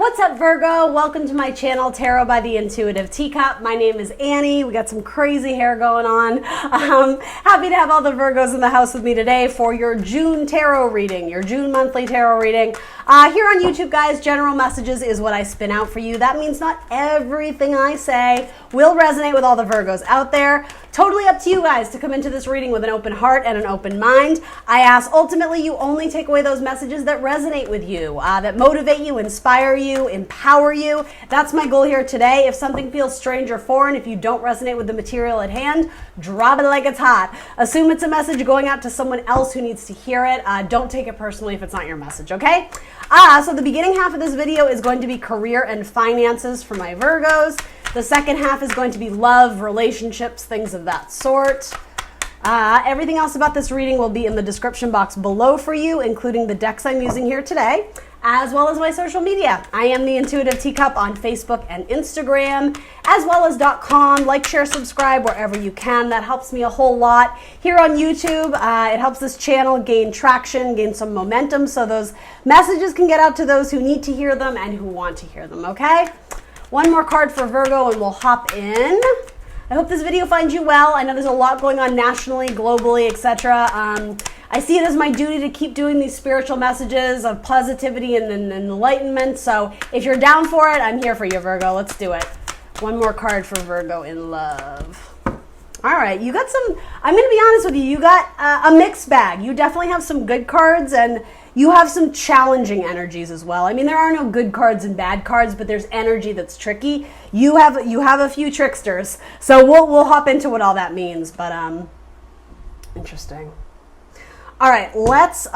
What's up, Virgo? Welcome to my channel, Tarot by the Intuitive Teacup. My name is Annie. We got some crazy hair going on. Happy to have all the Virgos in the house with me today for your June tarot reading, your June monthly tarot reading. Here on YouTube, guys, general messages is what I spin out for you. That means not everything I say will resonate with all the Virgos out there. Totally up to you guys to come into this reading with an open heart and an open mind. I ask ultimately you only take away those messages that resonate with you, that motivate you, inspire you, empower you. That's my goal here today. If something feels strange or foreign, if you don't resonate with the material at hand, drop it like it's hot. Assume it's a message going out to someone else who needs to hear it. Don't take it personally if it's not your message, okay? So the beginning half of this video is going to be career and finances for my Virgos. The second half is going to be love, relationships, things of that sort. Everything else about this reading will be in the description box below for you, including the decks I'm using here today, as well as my social media. I am the Intuitive Teacup on Facebook and Instagram, as well as .com. Like, share, subscribe wherever you can. That helps me a whole lot. Here on YouTube, it helps this channel gain traction, gain some momentum, so those messages can get out to those who need to hear them and who want to hear them, okay? One more card for Virgo and we'll hop in. I hope this video finds you well. I know there's a lot going on nationally, globally, etc. I see it as my duty to keep doing these spiritual messages of positivity and enlightenment. So if you're down for it, I'm here for you, Virgo. Let's do it. One more card for Virgo in love. All right, you got some, I'm going to be honest with you, you got a mixed bag. You definitely have some good cards and you have some challenging energies as well. I mean, there are no good cards and bad cards, but there's energy that's tricky. You have a few tricksters. So we'll hop into what all that means, but interesting. All right, let's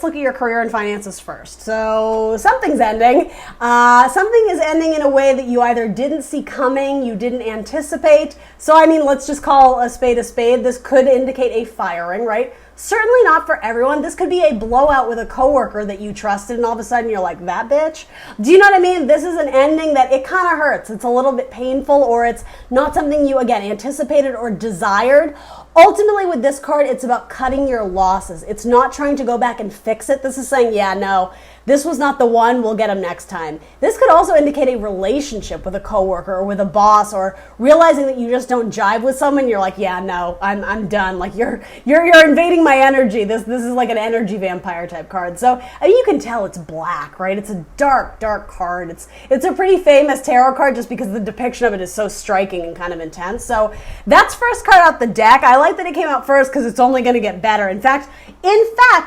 look at your career and finances first. So something's ending. Something is ending in a way that you either didn't see coming, you didn't anticipate. So I mean, let's just call a spade a spade. This could indicate a firing, right? Certainly not for everyone. This could be a blowout with a coworker that you trusted and all of a sudden you're like, that bitch? Do you know what I mean? This is an ending that it kind of hurts. It's a little bit painful, or it's not something you, again, anticipated or desired. Ultimately, with this card, it's about cutting your losses. It's not trying to go back and fix it. This is saying, yeah, no, this was not the one. We'll get him next time. This could also indicate a relationship with a coworker or with a boss, or realizing that you just don't jive with someone. You're like, yeah, no, I'm done. Like you're invading my energy. This is like an energy vampire type card. So I mean, you can tell it's black, right? It's a dark, dark card. It's a pretty famous tarot card just because the depiction of it is so striking and kind of intense. So that's first card out the deck. I like that it came out first because it's only going to get better. In fact,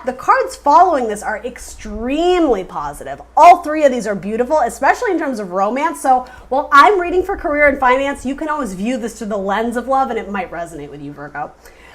the cards following this are extremely positive. All three of these are beautiful, especially in terms of romance. So while I'm reading for career and finance, you can always view this through the lens of love and it might resonate with you, Virgo.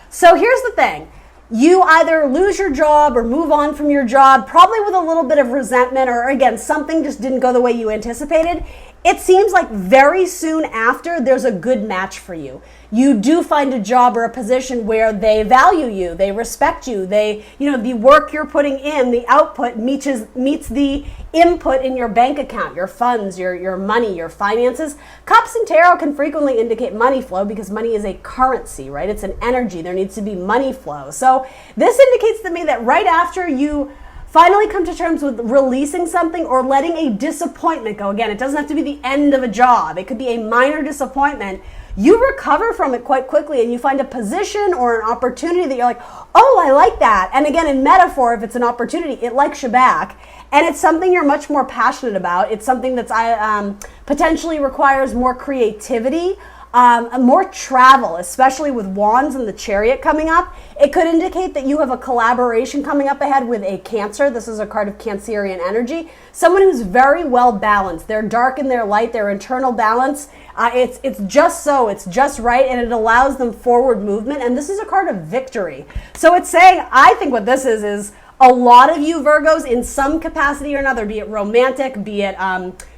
So here's the thing. You either lose your job or move on from your job, probably with a little bit of resentment, or again, something just didn't go the way you anticipated. It seems like very soon after, there's a good match for you. You do find a job or a position where they value you, they respect you, the work you're putting in, the output meets the input in your bank account, your funds, your money, your finances. Cups and tarot can frequently indicate money flow because money is a currency, right? It's an energy. There needs to be money flow. So this indicates to me that right after you finally come to terms with releasing something or letting a disappointment go. Again, it doesn't have to be the end of a job. It could be a minor disappointment. You recover from it quite quickly and you find a position or an opportunity that you're like, oh, I like that. And again, in metaphor, if it's an opportunity, it likes you back. And it's something you're much more passionate about. It's something that's potentially requires more creativity, more travel, especially with Wands and the Chariot coming up. It could indicate that you have a collaboration coming up ahead with a Cancer. This is a card of Cancerian energy. Someone who's very well balanced. They're dark and they're light, their internal balance. It's just so, it's just right, and it allows them forward movement. And this is a card of victory. So it's saying, I think what this is a lot of you Virgos in some capacity or another, be it romantic, be it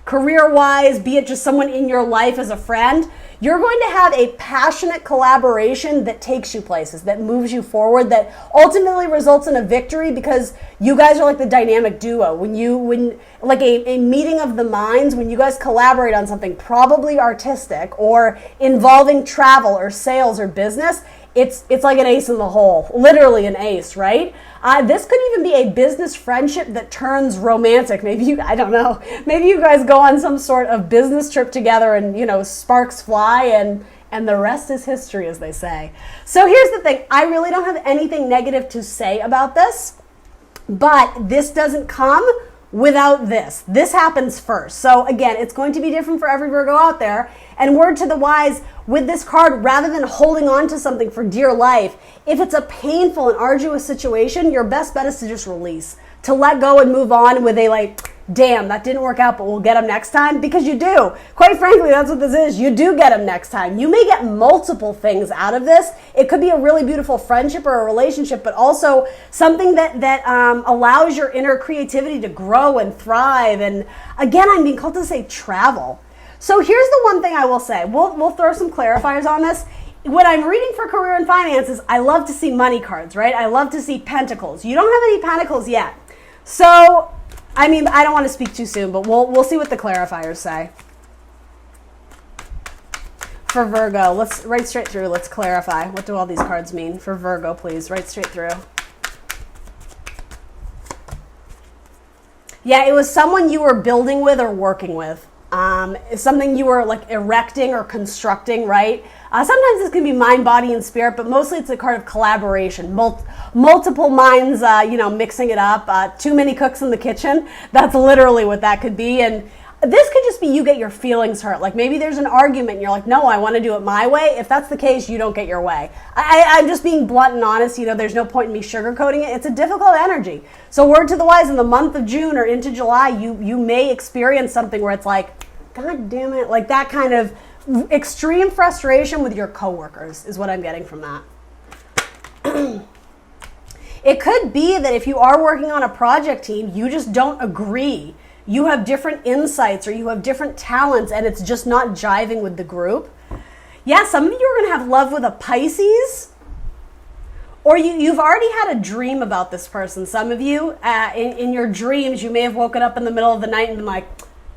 career-wise, be it just someone in your life as a friend, you're going to have a passionate collaboration that takes you places, that moves you forward, that ultimately results in a victory because you guys are like the dynamic duo. When like a meeting of the minds, when you guys collaborate on something probably artistic or involving travel or sales or business, it's like an ace in the hole, literally an ace, right? This could even be a business friendship that turns romantic. Maybe I don't know. Maybe you guys go on some sort of business trip together and, sparks fly and the rest is history, as they say. So here's the thing. I really don't have anything negative to say about this, but this doesn't come without this. This happens first. So again, it's going to be different for every Virgo out there. And word to the wise, with this card, rather than holding on to something for dear life, if it's a painful and arduous situation, your best bet is to just release, to let go and move on with a damn, that didn't work out, but we'll get them next time, because you do. Quite frankly, that's what this is. You do get them next time. You may get multiple things out of this. It could be a really beautiful friendship or a relationship, but also something that allows your inner creativity to grow and thrive. And again, I'm being called to say travel. So here's the one thing I will say. We'll throw some clarifiers on this. When I'm reading for career and finances, I love to see money cards, right? I love to see pentacles. You don't have any pentacles yet. So I don't want to speak too soon, but we'll see what the clarifiers say. For Virgo, let's right straight through. Let's clarify. What do all these cards mean? For Virgo, please, right straight through. Yeah, it was someone you were building with or working with. Something you were erecting or constructing, right? Sometimes this can be mind, body, and spirit, but mostly it's a card of collaboration. Multiple minds, mixing it up. Too many cooks in the kitchen. That's literally what that could be. And this could just be you get your feelings hurt. Like maybe there's an argument and you're like, no, I want to do it my way. If that's the case, you don't get your way. I'm just being blunt and honest. There's no point in me sugarcoating it. It's a difficult energy. So word to the wise, in the month of June or into July, you may experience something where it's like, God damn it, like that kind of extreme frustration with your coworkers is what I'm getting from that. It could be that if you are working on a project team, you just don't agree. You have different insights or you have different talents and it's just not jiving with the group. Yeah, some of you are going to have love with a Pisces, or you've already had a dream about this person. Some of you, in your dreams, you may have woken up in the middle of the night and been like,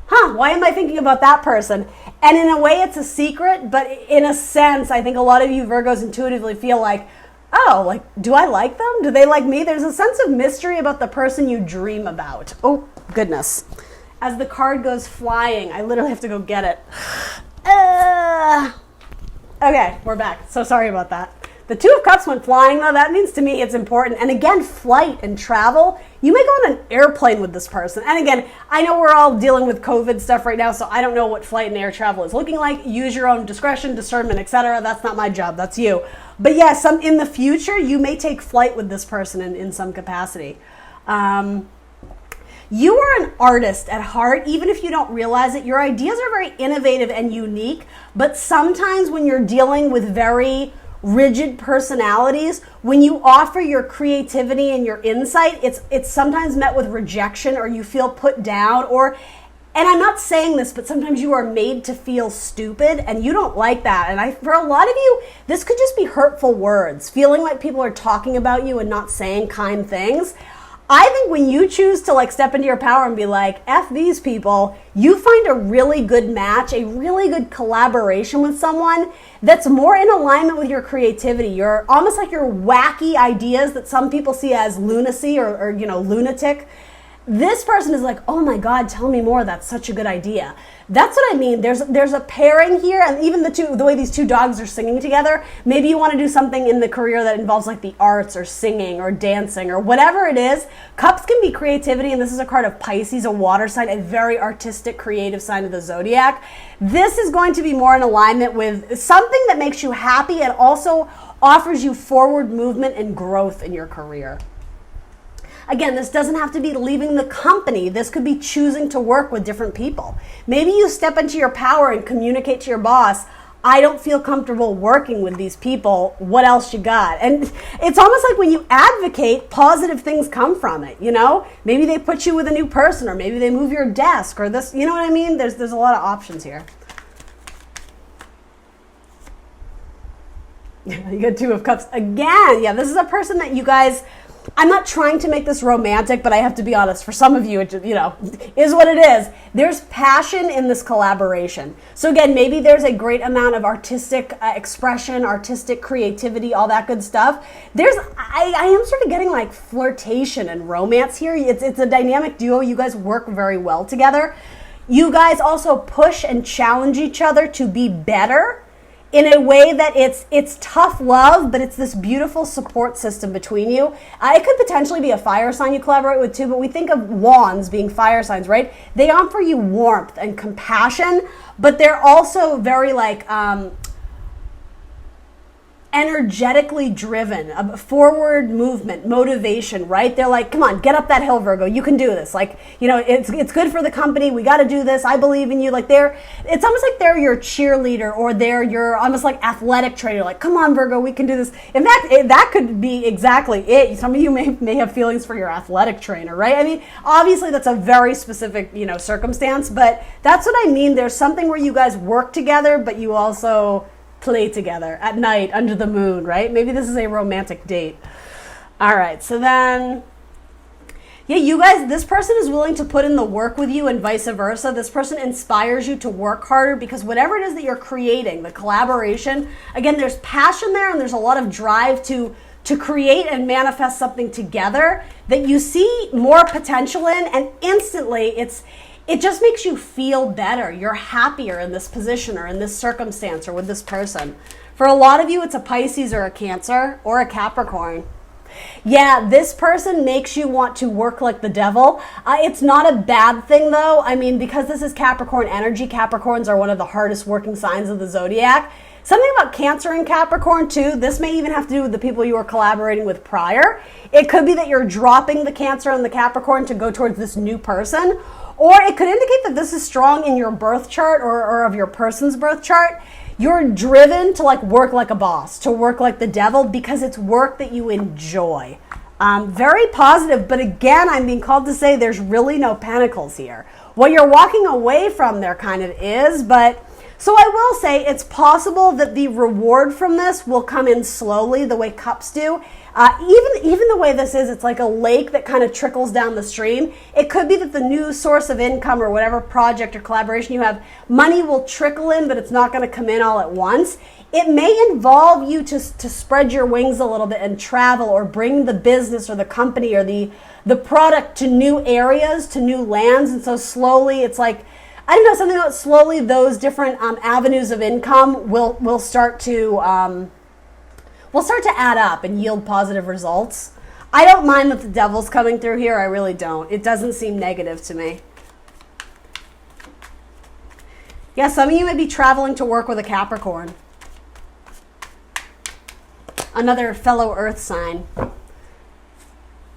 why am I thinking about that person? And in a way, it's a secret, but in a sense, I think a lot of you Virgos intuitively feel like, do I like them? Do they like me? There's a sense of mystery about the person you dream about. Oh, goodness. As the card goes flying, I literally have to go get it. Okay, we're back. So sorry about that. The Two of Cups went flying, though. That means to me it's important. And again, flight and travel. You may go on an airplane with this person. And again, I know we're all dealing with COVID stuff right now, so I don't know what flight and air travel is looking like. Use your own discretion, discernment, etc. That's not my job. That's you. But yeah, in the future, you may take flight with this person in some capacity. You are an artist at heart, even if you don't realize it. Your ideas are very innovative and unique, but sometimes when you're dealing with very rigid personalities, when you offer your creativity and your insight, it's sometimes met with rejection, or you feel put down, and I'm not saying this, but sometimes you are made to feel stupid and you don't like that. And for a lot of you, this could just be hurtful words, feeling like people are talking about you and not saying kind things. I think when you choose to step into your power and be like, F these people, you find a really good match, a really good collaboration with someone that's more in alignment with your creativity. You're almost like your wacky ideas that some people see as lunacy or lunatic. This person is like, oh my God, tell me more. That's such a good idea. That's what I mean. There's a pairing here, and even the way these two dogs are singing together. Maybe you want to do something in the career that involves the arts or singing or dancing or whatever it is. Cups can be creativity, and this is a card of Pisces, a water sign, a very artistic, creative sign of the zodiac. This is going to be more in alignment with something that makes you happy and also offers you forward movement and growth in your career. Again, this doesn't have to be leaving the company. This could be choosing to work with different people. Maybe you step into your power and communicate to your boss, I don't feel comfortable working with these people. What else you got? And it's almost like when you advocate, positive things come from it, Maybe they put you with a new person, or maybe they move your desk, or this, you know what I mean? There's a lot of options here. You got Two of Cups again. Yeah, this is a person that you guys I'm not trying to make this romantic, but I have to be honest, for some of you, it, you know, is what it is. There's passion in this collaboration. So again, maybe there's a great amount of artistic expression, artistic creativity, all that good stuff. I am sort of getting like flirtation and romance here. It's a dynamic duo. You guys work very well together. You guys also push and challenge each other to be better in a way that it's tough love, but it's this beautiful support system between you. It could potentially be a fire sign you collaborate with too, but we think of wands being fire signs, right? They offer you warmth and compassion, but they're also very like energetically driven, forward movement, motivation, right? They're like, come on, get up that hill, Virgo. You can do this. Like, you know, it's good for the company. We got to do this. I believe in you. Like it's almost like they're your cheerleader, or they're your almost like athletic trainer. Like, come on, Virgo, we can do this. In fact, that could be exactly it. Some of you may have feelings for your athletic trainer, right? I mean, obviously that's a very specific, you know, circumstance, but that's what I mean. There's something where you guys work together, but you also play together at night under the moon, right? Maybe this is a romantic date. All right, so then, yeah, you guys, this person is willing to put in the work with you and vice versa. This person inspires you to work harder because whatever it is that you're creating, the collaboration, again, there's passion there and there's a lot of drive to create and manifest something together that you see more potential in, and instantly it just makes you feel better. You're happier in this position or in this circumstance or with this person. For a lot of you, it's a Pisces or a Cancer or a Capricorn. Yeah, this person makes you want to work like the devil. It's not a bad thing though. I mean, because this is Capricorn energy, Capricorns are one of the hardest working signs of the zodiac. Something about Cancer and Capricorn too, this may even have to do with the people you were collaborating with prior. It could be that you're dropping the Cancer and the Capricorn to go towards this new person. Or it could indicate that this is strong in your birth chart or of your person's birth chart. You're driven to like work like a boss, to work like the devil because it's work that you enjoy. Very positive, but again, I'm being called to say there's really no pentacles here. What you're walking away from there kind of is, but so I will say it's possible that the reward from this will come in slowly the way cups do. Even the way this is, it's like a lake that kind of trickles down the stream. It could be that the new source of income or whatever project or collaboration you have, money will trickle in, but it's not going to come in all at once. It may involve you to spread your wings a little bit and travel or bring the business or the company or the product to new areas, to new lands. And so slowly it's like, I don't know, something about slowly those different avenues of income will start to add up and yield positive results. I don't mind that the devil's coming through here. I really don't. It doesn't seem negative to me. Yeah, some of you may be traveling to work with a Capricorn. Another fellow earth sign.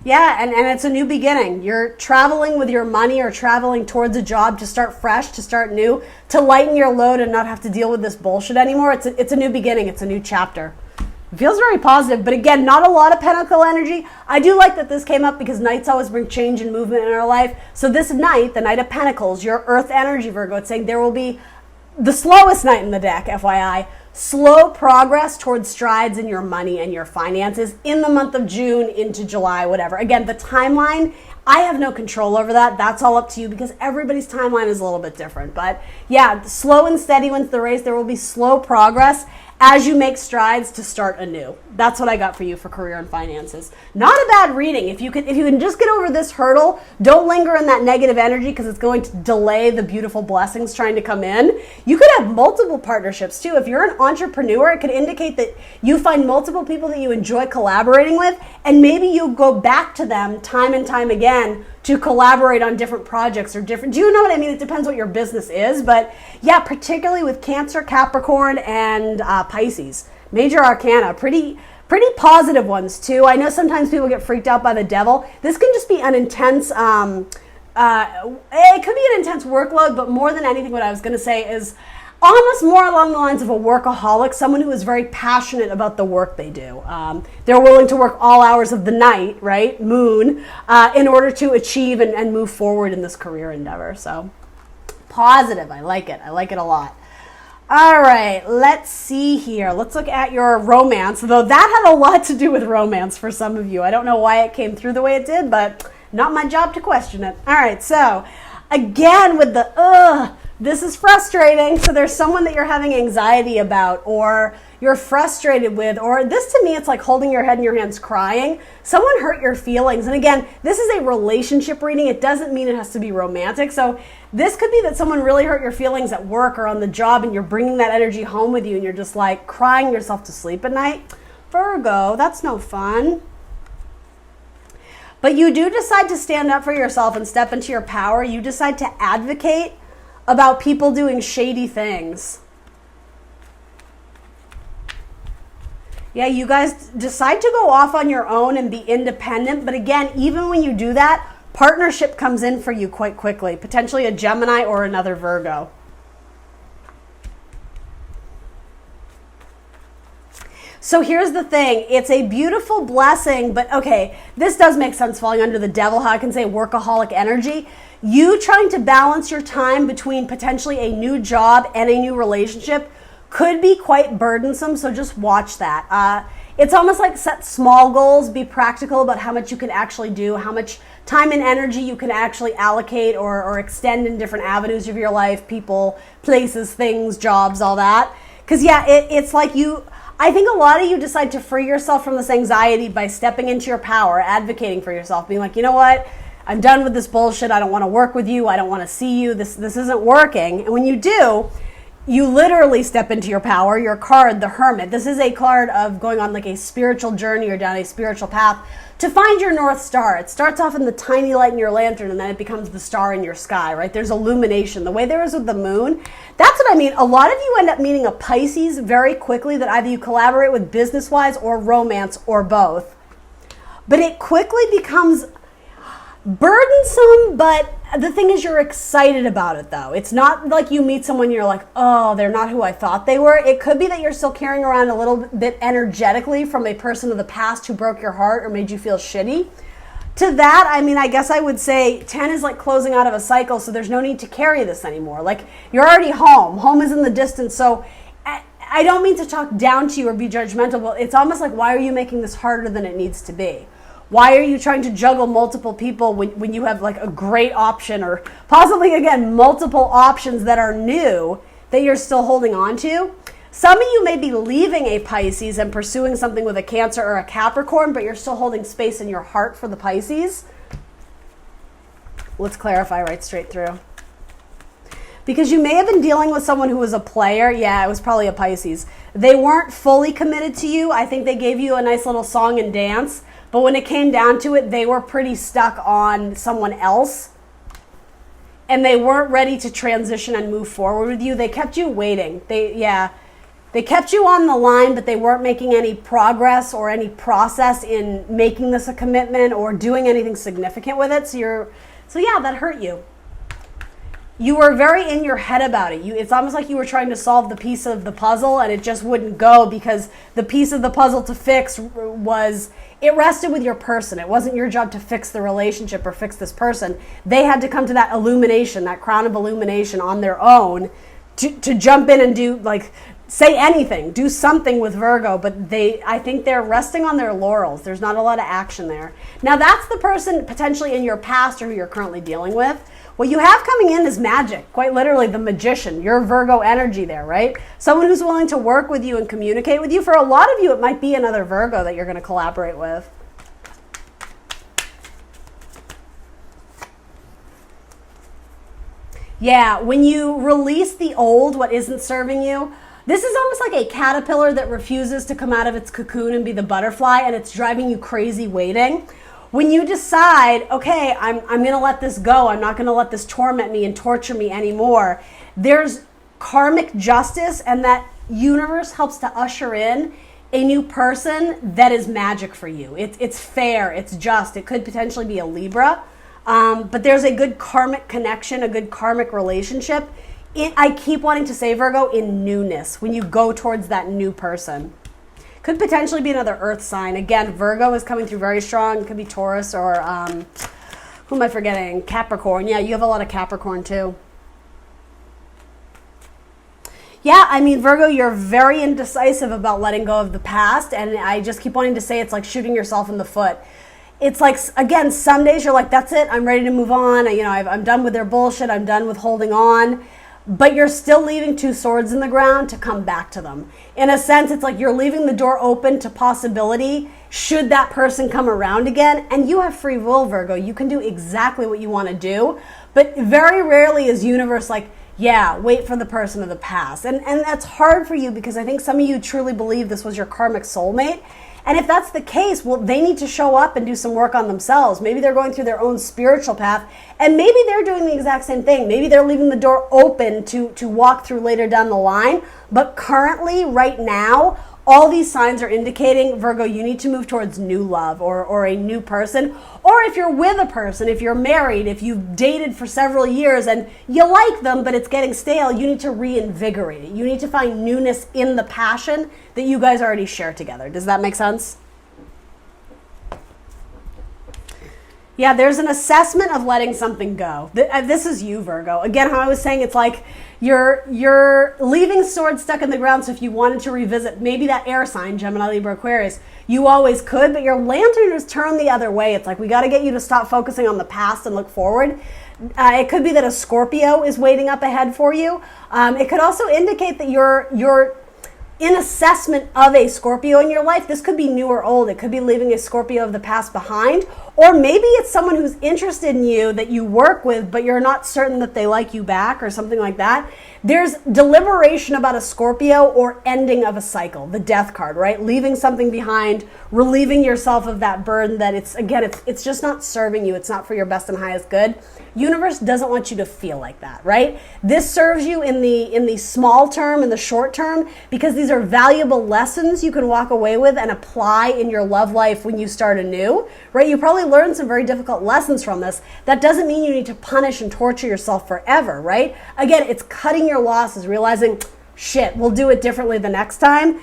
Yeah, and it's a new beginning. You're traveling with your money or traveling towards a job to start fresh, to start new, to lighten your load and not have to deal with this bullshit anymore. It's a new beginning. It's a new chapter. It feels very positive, but again, not a lot of pentacle energy. I do like that this came up because nights always bring change and movement in our life. So this night, the Knight of Pentacles, your earth energy, Virgo, it's saying there will be the slowest night in the deck, FYI, slow progress towards strides in your money and your finances in the month of June into July, whatever. Again, the timeline, I have no control over that. That's all up to you because everybody's timeline is a little bit different. But yeah, slow and steady wins the race. There will be slow progress as you make strides to start anew. That's what I got for you for career and finances. Not a bad reading. If you can just get over this hurdle, don't linger in that negative energy because it's going to delay the beautiful blessings trying to come in. You could have multiple partnerships too. If you're an entrepreneur, it could indicate that you find multiple people that you enjoy collaborating with, and maybe you go back to them time and time again to collaborate on different projects or different, do you know what I mean? It depends what your business is, but yeah, particularly with Cancer, Capricorn, and Pisces. Major Arcana, pretty positive ones too. I know sometimes people get freaked out by the devil. This can just be an intense, it could be an intense workload, but more than anything, what I was gonna say is almost more along the lines of a workaholic, someone who is very passionate about the work they do. They're willing to work all hours of the night, right, moon, in order to achieve and move forward in this career endeavor. So positive, I like it a lot. All right, let's see here. Let's look at your romance, though that had a lot to do with romance for some of you. I don't know why it came through the way it did, but not my job to question it. All right, so again with the this is frustrating. So there's someone that you're having anxiety about, or you're frustrated with, or this to me, it's like holding your head in your hands crying. Someone hurt your feelings. And again, this is a relationship reading. It doesn't mean it has to be romantic. So this could be that someone really hurt your feelings at work or on the job, and you're bringing that energy home with you, and you're just like crying yourself to sleep at night. Virgo, that's no fun. But you do decide to stand up for yourself and step into your power. You decide to advocate about people doing shady things. Yeah, you guys decide to go off on your own and be independent. But again, even when you do that, partnership comes in for you quite quickly. Potentially a Gemini or another Virgo. So here's the thing. It's a beautiful blessing, but okay, this does make sense falling under the devil, how I can say workaholic energy. You trying to balance your time between potentially a new job and a new relationship could be quite burdensome, so just watch that. It's almost like set small goals, be practical about how much you can actually do, how much time and energy you can actually allocate or extend in different avenues of your life, people, places, things, jobs, all that. Because yeah, it's like I think a lot of you decide to free yourself from this anxiety by stepping into your power, advocating for yourself, being like, you know what? I'm done with this bullshit. I don't want to work with you. I don't want to see you. This isn't working. And when you do, you literally step into your power. Your card, the Hermit. This is a card of going on like a spiritual journey or down a spiritual path to find your North Star. It starts off in the tiny light in your lantern, and then it becomes the star in your sky, right? There's illumination. The way there is with the moon. That's what I mean. A lot of you end up meeting a Pisces very quickly that either you collaborate with business-wise or romance or both. But it quickly becomes burdensome, but the thing is you're excited about it though. It's not like you meet someone you're like, oh, they're not who I thought they were. It could be that you're still carrying around a little bit energetically from a person of the past who broke your heart or made you feel shitty. To that, I mean, I guess I would say 10 is like closing out of a cycle, so there's no need to carry this anymore. Like, you're already home. Home is in the distance, so I don't mean to talk down to you or be judgmental, but it's almost like, why are you making this harder than it needs to be? Why are you trying to juggle multiple people when you have like a great option, or possibly, again, multiple options that are new that you're still holding on to? Some of you may be leaving a Pisces and pursuing something with a Cancer or a Capricorn, but you're still holding space in your heart for the Pisces. Let's clarify right straight through. Because you may have been dealing with someone who was a player. Yeah, it was probably a Pisces. They weren't fully committed to you. I think they gave you a nice little song and dance. But when it came down to it, they were pretty stuck on someone else. And they weren't ready to transition and move forward with you. They kept you waiting. They kept you on the line, but they weren't making any progress or any process in making this a commitment or doing anything significant with it. So yeah, that hurt you. You were very in your head about it. It's almost like you were trying to solve the piece of the puzzle and it just wouldn't go because the piece of the puzzle to fix it rested with your person. It wasn't your job to fix the relationship or fix this person. They had to come to that illumination, that crown of illumination on their own to jump in and do, like, say anything, do something with Virgo, but I think they're resting on their laurels. There's not a lot of action there. Now that's the person potentially in your past or who you're currently dealing with. What you have coming in is magic, quite literally the magician, your Virgo energy there, right? Someone who's willing to work with you and communicate with you. For a lot of you, it might be another Virgo that you're going to collaborate with. Yeah, when you release the old, what isn't serving you, this is almost like a caterpillar that refuses to come out of its cocoon and be the butterfly, and it's driving you crazy waiting. When you decide, okay, I'm going to let this go, I'm not going to let this torment me and torture me anymore, there's karmic justice, and that universe helps to usher in a new person that is magic for you. It's fair, it's just. It could potentially be a Libra, but there's a good karmic connection, a good karmic relationship. I keep wanting to say, Virgo, in newness, when you go towards that new person. Could potentially be another earth sign. Again, Virgo is coming through very strong. It could be Taurus or, who am I forgetting? Capricorn. Yeah, you have a lot of Capricorn too. Yeah, I mean, Virgo, you're very indecisive about letting go of the past, and I just keep wanting to say it's like shooting yourself in the foot. It's like, again, some days you're like, that's it, I'm ready to move on. I'm done with their bullshit, I'm done with holding on. But you're still leaving two swords in the ground to come back to them. In a sense, it's like you're leaving the door open to possibility should that person come around again. And you have free will, Virgo. You can do exactly what you want to do. But very rarely is universe like, yeah, wait for the person of the past. And that's hard for you because I think some of you truly believe this was your karmic soulmate. And if that's the case, well, they need to show up and do some work on themselves. Maybe they're going through their own spiritual path, and maybe they're doing the exact same thing. Maybe they're leaving the door open to walk through later down the line. But currently, right now, all these signs are indicating, Virgo, you need to move towards new love or a new person. Or if you're with a person, if you're married, if you've dated for several years and you like them, but it's getting stale, you need to reinvigorate it. You need to find newness in the passion that you guys already share together. Does that make sense? Yeah, there's an assessment of letting something go. This is you, Virgo. Again, how I was saying, it's like you're leaving swords stuck in the ground. So if you wanted to revisit maybe that air sign, Gemini, Libra, Aquarius, you always could, but your lantern is turned the other way. It's like we got to get you to stop focusing on the past and look forward. It could be that a Scorpio is waiting up ahead for you. It could also indicate that you're in assessment of a Scorpio in your life. This could be new or old. It could be leaving a Scorpio of the past behind. Or maybe it's someone who's interested in you that you work with, but you're not certain that they like you back or something like that. There's deliberation about a Scorpio or ending of a cycle, the death card, right? Leaving something behind, relieving yourself of that burden that it's just not serving you. It's not for your best and highest good. Universe doesn't want you to feel like that, right? This serves you in the small term, in the short term, because these are valuable lessons you can walk away with and apply in your love life when you start anew, right? You probably learned some very difficult lessons from this. That doesn't mean you need to punish and torture yourself forever, right? Again, it's cutting your losses, realizing, shit, we'll do it differently the next time.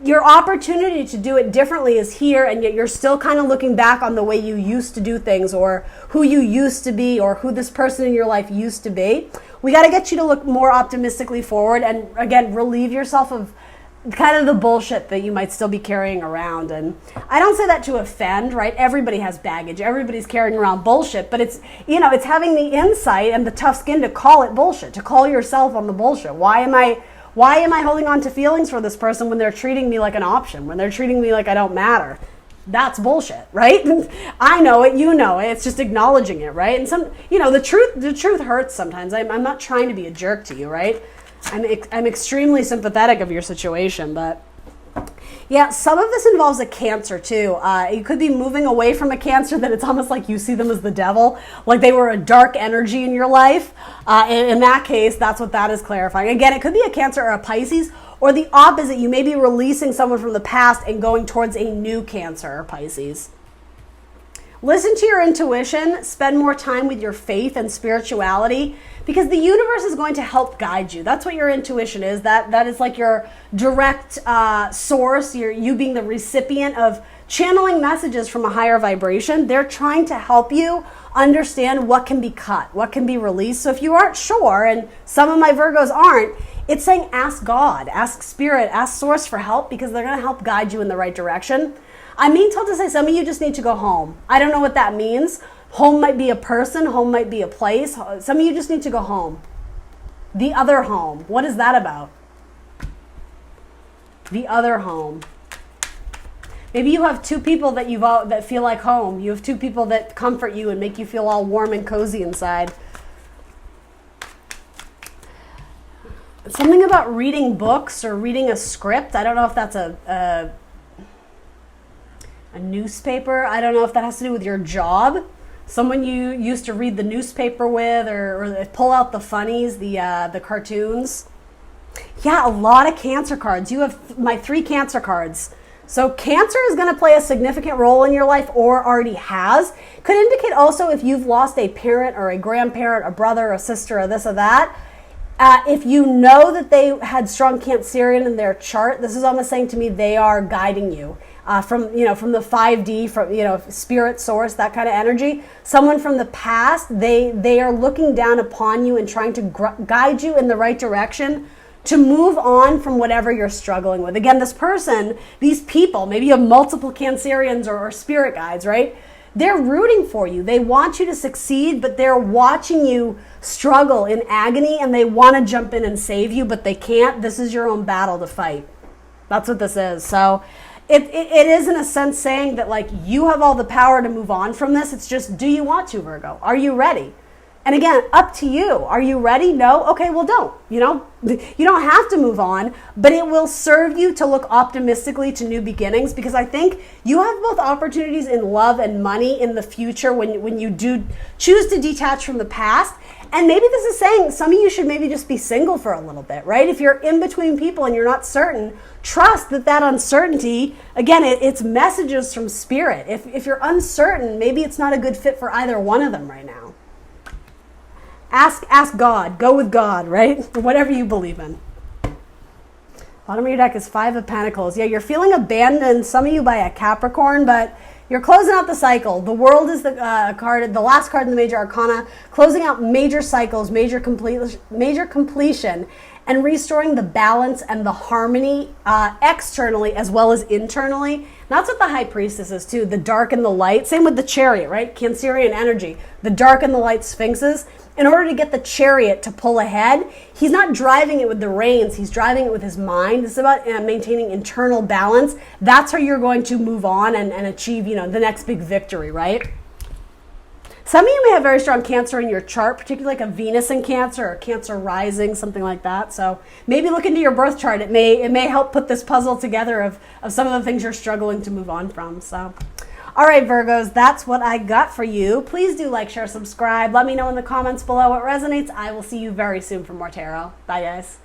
Your opportunity to do it differently is here, and yet you're still kind of looking back on the way you used to do things or who you used to be or who this person in your life used to be. We got to get you to look more optimistically forward and, again, relieve yourself of kind of the bullshit that you might still be carrying around. And I don't say that to offend, right? Everybody has baggage. Everybody's carrying around bullshit, but it's having the insight and the tough skin to call it bullshit, to call yourself on the bullshit. Why am I holding on to feelings for this person when they're treating me like an option, when they're treating me like I don't matter? That's bullshit, right? I know it, you know it. It's just acknowledging it, right? And the truth hurts sometimes. I'm not trying to be a jerk to you, right? I'm extremely sympathetic of your situation, but yeah, some of this involves a Cancer too. You could be moving away from a Cancer that it's almost like you see them as the devil, like they were a dark energy in your life. In that case, that's what that is clarifying. Again, it could be a Cancer or a Pisces, or the opposite. You may be releasing someone from the past and going towards a new Cancer or Pisces. Listen to your intuition, spend more time with your faith and spirituality, because the universe is going to help guide you. That's what your intuition is. That is like your direct source, you being the recipient of channeling messages from a higher vibration. They're trying to help you understand what can be cut, what can be released. So if you aren't sure, and some of my Virgos aren't, it's saying ask God, ask Spirit, ask Source for help, because they're going to help guide you in the right direction. I'm being told to say some of you just need to go home. I don't know what that means. Home might be a person, home might be a place. Some of you just need to go home. The other home. What is that about? The other home. Maybe you have two people that feel like home. You have two people that comfort you and make you feel all warm and cozy inside. Something about reading books or reading a script. I don't know if that's a newspaper. I don't know if that has to do with your job. Someone you used to read the newspaper with, or pull out the funnies, the cartoons. Yeah, a lot of Cancer cards. You have my 3 Cancer cards. So Cancer is going to play a significant role in your life, or already has. Could indicate also if you've lost a parent or a grandparent, a brother, a sister, or this or that. If you know that they had strong Cancerian in their chart, this is almost saying to me they are guiding you. From the 5D, from Spirit, Source, that kind of energy. Someone from the past, they are looking down upon you and trying to guide you in the right direction to move on from whatever you're struggling with. Again, this person, these people, maybe you have multiple Cancerians or spirit guides, right? They're rooting for you. They want you to succeed, but they're watching you struggle in agony, and they want to jump in and save you, but they can't. This is your own battle to fight. That's what this is. So it is in a sense saying that like you have all the power to move on from this. It's just, do you want to, Virgo? Are you ready? And again, up to you. Are you ready? No? Okay, well, don't. You don't have to move on, but it will serve you to look optimistically to new beginnings, because I think you have both opportunities in love and money in the future when you do choose to detach from the past. And maybe this is saying some of you should maybe just be single for a little bit, right? If you're in between people and you're not certain, trust that uncertainty, again, it's messages from spirit. If you're uncertain, maybe it's not a good fit for either one of them right now. Ask God. Go with God, right? Whatever you believe in. Bottom of your deck is 5 of Pentacles. Yeah, you're feeling abandoned, some of you by a Capricorn, but you're closing out the cycle. The World is the last card in the Major Arcana, closing out major cycles, major completion, and restoring the balance and the harmony externally as well as internally. And that's what the High Priestess is too, the dark and the light. Same with the Chariot, right? Cancerian energy, the dark and the light sphinxes. In order to get the Chariot to pull ahead, he's not driving it with the reins, he's driving it with his mind. This is about maintaining internal balance. That's how you're going to move on and achieve, the next big victory, right? Some of you may have very strong Cancer in your chart, particularly like a Venus in Cancer or Cancer rising, something like that. So maybe look into your birth chart. It may help put this puzzle together of some of the things you're struggling to move on from. So, all right, Virgos, that's what I got for you. Please do like, share, subscribe. Let me know in the comments below what resonates. I will see you very soon for more tarot. Bye, guys.